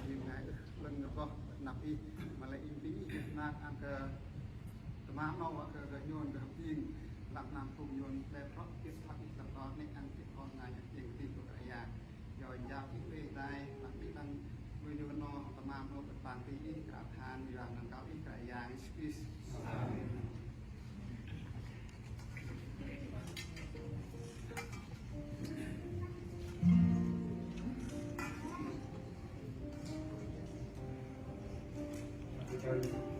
di ngày lần đó nạp đi mà lại in đi nát ăn cái tama mau cái nhon cái tiền làm nam cùng nhon đểเพราะที่ทำอีกตลอดในอันที่คนงานอย่างที่ตัวใหญ่ย่อยยาวที่ไปได้หลังที่ตั้งวิญญาณตมาโนเป็นบางที่กราบทานอย่างนั้นเขาอีกใหญ่สกิสThank you.